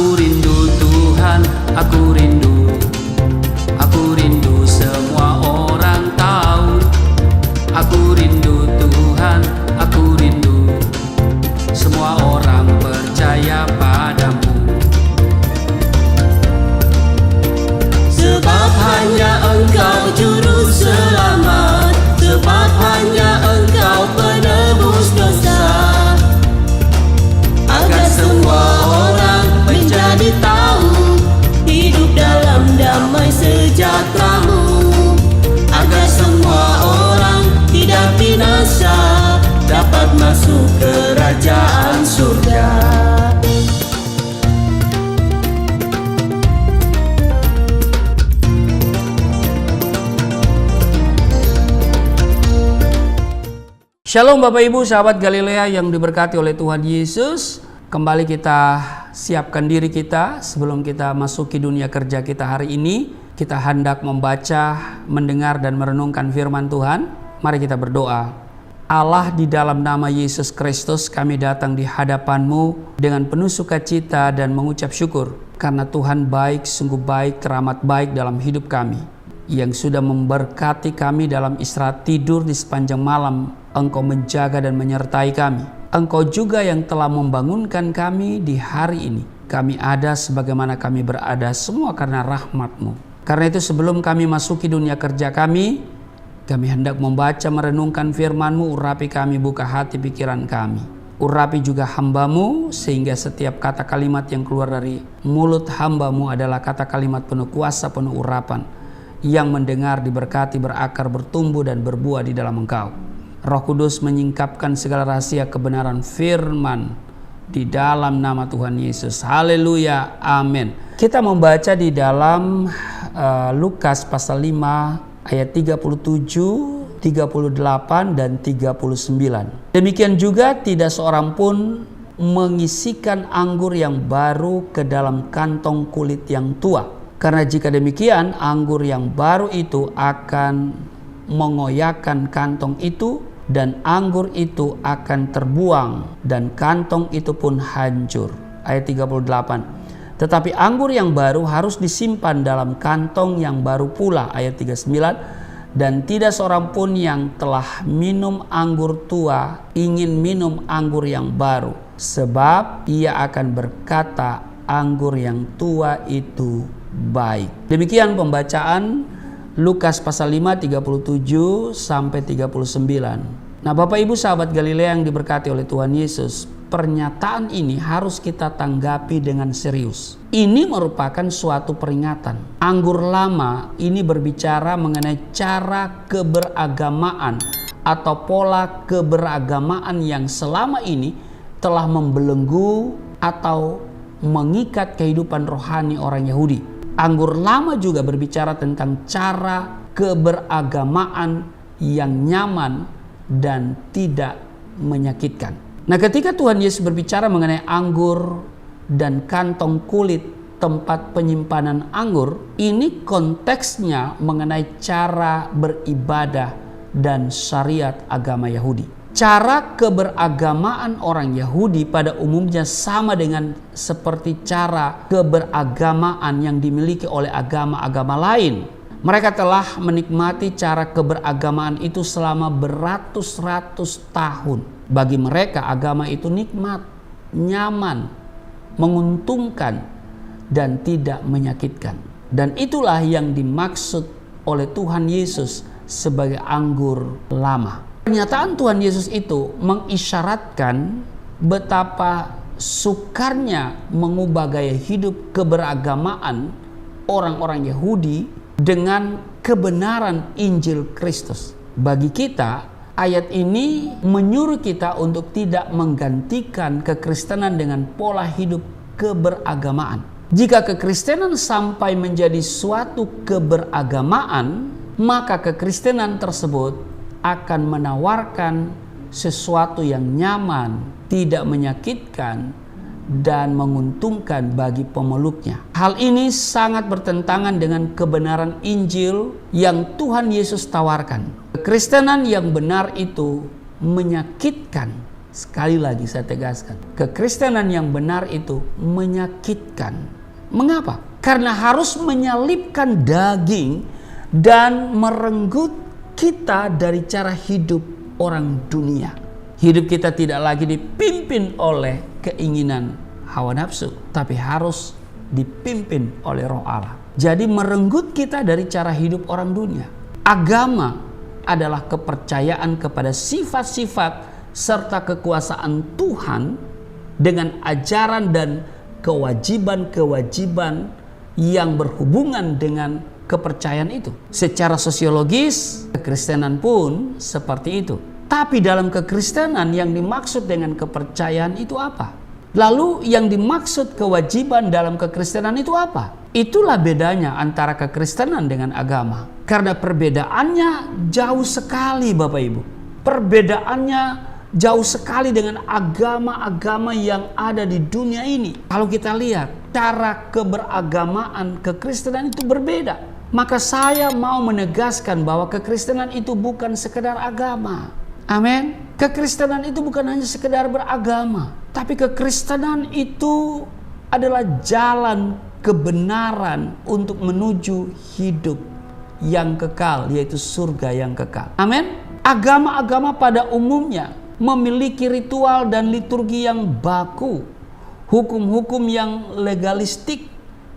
Aku rindu Tuhan, aku rindu. Aku rindu semua orang tahu. Aku rindu Tuhan, aku rindu. Semua orang percaya padamu. Sebab hanya Engkau juru selamat, sebab hanya Engkau penebus dosa, agar semua orang menjadi tahu hidup dalam damai sejahtera-Mu, agar semua orang tidak binasa, dapat masuk kerajaan surga. Shalom Bapak Ibu, sahabat Galilea yang diberkati oleh Tuhan Yesus. Kembali kita siapkan diri kita sebelum kita masuki dunia kerja kita hari ini. Kita hendak membaca, mendengar dan merenungkan firman Tuhan. Mari kita berdoa. Allah, di dalam nama Yesus Kristus kami datang di hadapan-Mu dengan penuh sukacita dan mengucap syukur. Karena Tuhan baik, sungguh baik, teramat baik dalam hidup kami. Yang sudah memberkati kami dalam istirahat tidur di sepanjang malam. Engkau menjaga dan menyertai kami. Engkau juga yang telah membangunkan kami di hari ini. Kami ada sebagaimana kami berada semua karena rahmat-Mu. Karena itu sebelum kami masuki dunia kerja kami hendak membaca merenungkan firman-Mu. Urapi kami, buka hati pikiran kami. Urapi juga hamba-Mu sehingga setiap kata kalimat yang keluar dari mulut hamba-Mu adalah kata kalimat penuh kuasa, penuh urapan. Yang mendengar diberkati, berakar, bertumbuh dan berbuah di dalam Engkau. Roh Kudus menyingkapkan segala rahasia kebenaran firman di dalam nama Tuhan Yesus. Haleluya, amin. Kita membaca di dalam Lukas pasal 5 ayat 37, 38 dan 39. Demikian juga tidak seorang pun mengisikan anggur yang baru ke dalam kantong kulit yang tua. Karena jika demikian, anggur yang baru itu akan mengoyakkan kantong itu, dan anggur itu akan terbuang, dan kantong itu pun hancur. Ayat 38. Tetapi anggur yang baru harus disimpan dalam kantong yang baru pula. Ayat 39. Dan tidak seorang pun yang telah minum anggur tua ingin minum anggur yang baru, sebab ia akan berkata anggur yang tua itu baik. Demikian pembacaan Lukas pasal 5 37 sampai 39. Nah, Bapak Ibu sahabat Galilea yang diberkati oleh Tuhan Yesus, pernyataan ini harus kita tanggapi dengan serius. Ini merupakan suatu peringatan. Anggur lama ini berbicara mengenai cara keberagamaan atau pola keberagamaan yang selama ini telah membelenggu atau mengikat kehidupan rohani orang Yahudi. Anggur lama juga berbicara tentang cara keberagamaan yang nyaman dan tidak menyakitkan. Nah, ketika Tuhan Yesus berbicara mengenai anggur dan kantong kulit tempat penyimpanan anggur, ini konteksnya mengenai cara beribadah dan syariat agama Yahudi. Cara keberagamaan orang Yahudi pada umumnya sama dengan seperti cara keberagamaan yang dimiliki oleh agama-agama lain. Mereka telah menikmati cara keberagamaan itu selama beratus-ratus tahun. Bagi mereka agama itu nikmat, nyaman, menguntungkan, dan tidak menyakitkan. Dan itulah yang dimaksud oleh Tuhan Yesus sebagai anggur lama. Pernyataan Tuhan Yesus itu mengisyaratkan betapa sukarnya mengubah gaya hidup keberagamaan orang-orang Yahudi dengan kebenaran Injil Kristus. Bagi kita, ayat ini menyuruh kita untuk tidak menggantikan kekristenan dengan pola hidup keberagamaan. Jika kekristenan sampai menjadi suatu keberagamaan, maka kekristenan tersebut akan menawarkan sesuatu yang nyaman, tidak menyakitkan, dan menguntungkan bagi pemeluknya. Hal ini sangat bertentangan dengan kebenaran Injil yang Tuhan Yesus tawarkan. Kekristenan yang benar itu menyakitkan Sekali lagi saya tegaskan, kekristenan yang benar itu menyakitkan. Mengapa? Karena harus menyalipkan daging dan merenggut kita dari cara hidup orang dunia. Hidup kita tidak lagi dipimpin oleh keinginan hawa nafsu, tapi harus dipimpin oleh Roh Allah. Jadi merenggut kita dari cara hidup orang dunia. Agama adalah kepercayaan kepada sifat-sifat serta kekuasaan Tuhan dengan ajaran dan kewajiban-kewajiban yang berhubungan dengan kepercayaan itu. Secara sosiologis, kekristenan pun seperti itu. Tapi dalam kekristenan yang dimaksud dengan kepercayaan itu apa? Lalu yang dimaksud kewajiban dalam kekristenan itu apa? Itulah bedanya antara kekristenan dengan agama. Karena perbedaannya jauh sekali Bapak Ibu. Perbedaannya jauh sekali dengan agama-agama yang ada di dunia ini. Kalau kita lihat cara keberagamaan kekristenan itu berbeda. Maka saya mau menegaskan bahwa kekristenan itu bukan sekedar agama. Amin. Kekristenan itu bukan hanya sekedar beragama, tapi kekristenan itu adalah jalan kebenaran untuk menuju hidup yang kekal, yaitu surga yang kekal. Amin. Agama-agama pada umumnya memiliki ritual dan liturgi yang baku, hukum-hukum yang legalistik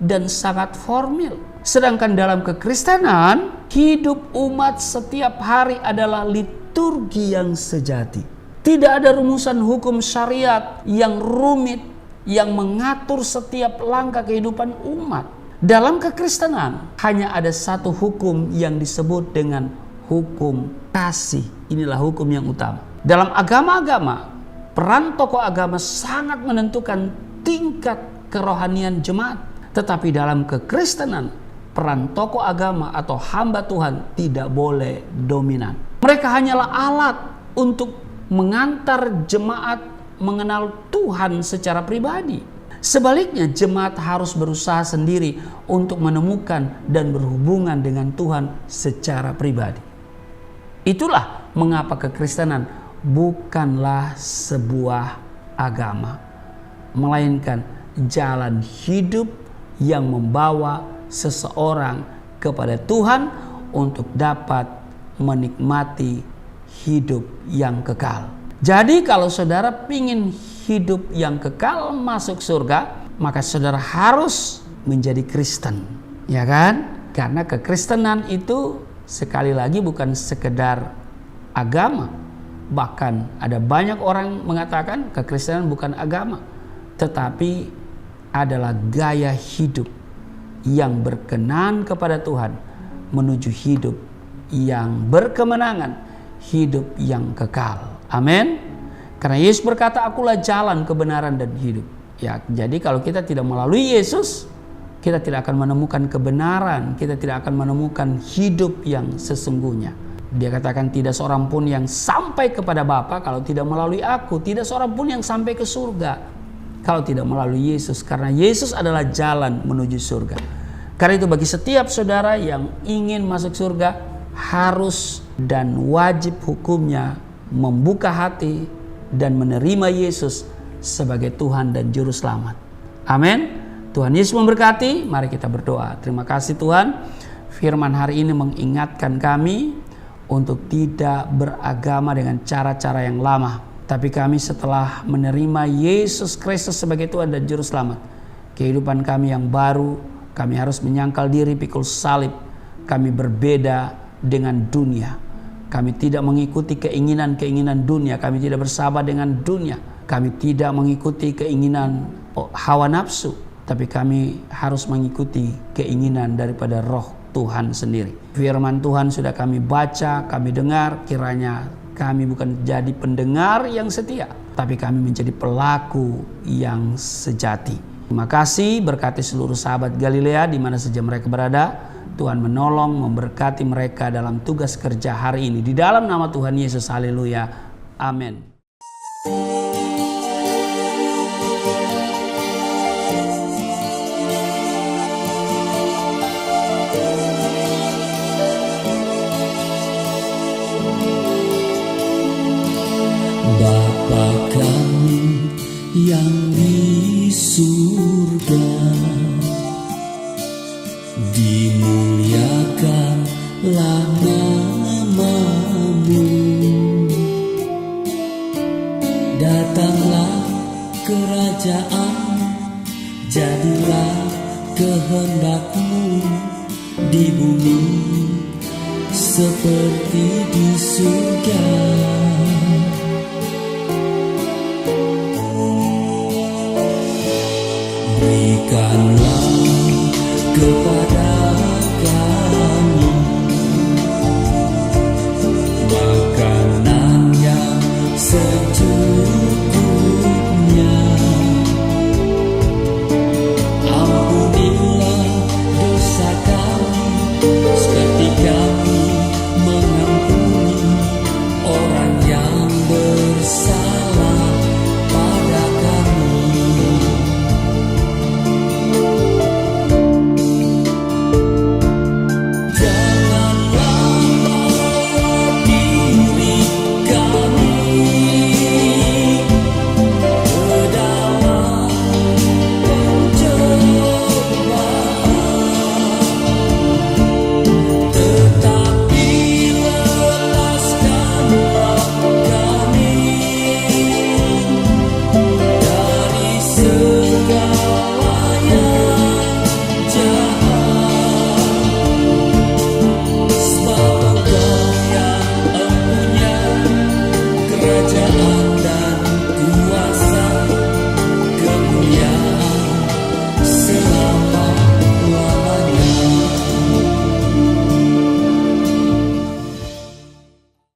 dan sangat formil. Sedangkan dalam kekristenan, hidup umat setiap hari adalah liturgi yang sejati. Tidak ada rumusan hukum syariat yang rumit yang mengatur setiap langkah kehidupan umat. Dalam kekristenan hanya ada satu hukum yang disebut dengan hukum kasih. Inilah hukum yang utama. Dalam agama-agama, peran tokoh agama sangat menentukan tingkat kerohanian jemaat. Tetapi dalam kekristenan, peran tokoh agama atau hamba Tuhan tidak boleh dominan. Mereka hanyalah alat untuk mengantar jemaat mengenal Tuhan secara pribadi. Sebaliknya, jemaat harus berusaha sendiri untuk menemukan dan berhubungan dengan Tuhan secara pribadi. Itulah mengapa kekristenan bukanlah sebuah agama, melainkan jalan hidup yang membawa seseorang kepada Tuhan untuk dapat menikmati hidup yang kekal. Jadi kalau saudara ingin hidup yang kekal masuk surga, maka saudara harus menjadi Kristen, ya kan? Karena kekristenan itu sekali lagi bukan sekedar agama. Bahkan ada banyak orang mengatakan kekristenan bukan agama, tetapi adalah gaya hidup yang berkenan kepada Tuhan menuju hidup yang berkemenangan, hidup yang kekal. Amin. Karena Yesus berkata, akulah jalan, kebenaran dan hidup. Ya, jadi kalau kita tidak melalui Yesus, kita tidak akan menemukan kebenaran, kita tidak akan menemukan hidup yang sesungguhnya. Dia katakan tidak seorang pun yang sampai kepada Bapa kalau tidak melalui aku, tidak seorang pun yang sampai ke surga kalau tidak melalui Yesus. Karena Yesus adalah jalan menuju surga. Karena itu bagi setiap saudara yang ingin masuk surga, harus dan wajib hukumnya membuka hati dan menerima Yesus sebagai Tuhan dan Juru Selamat. Amin. Tuhan Yesus memberkati. Mari kita berdoa. Terima kasih Tuhan. Firman hari ini mengingatkan kami untuk tidak beragama dengan cara-cara yang lama. Tapi kami setelah menerima Yesus Kristus sebagai Tuhan dan Juru Selamat, kehidupan kami yang baru, kami harus menyangkal diri, pikul salib. Kami berbeda dengan dunia. Kami tidak mengikuti keinginan-keinginan dunia. Kami tidak bersahabat dengan dunia. Kami tidak mengikuti keinginan hawa nafsu. Tapi kami harus mengikuti keinginan daripada Roh Tuhan sendiri. Firman Tuhan sudah kami baca, kami dengar. Kiranya kami bukan jadi pendengar yang setia, tapi kami menjadi pelaku yang sejati. Terima kasih, berkati seluruh sahabat Galilea di mana saja mereka berada. Tuhan menolong, memberkati mereka dalam tugas kerja hari ini. Di dalam nama Tuhan Yesus, haleluya. Amin. Bapa surga, dimuliakanlah namamu. Datanglah kerajaan, jadilah kehendakmu di bumi seperti di surga. Berikanlah kepada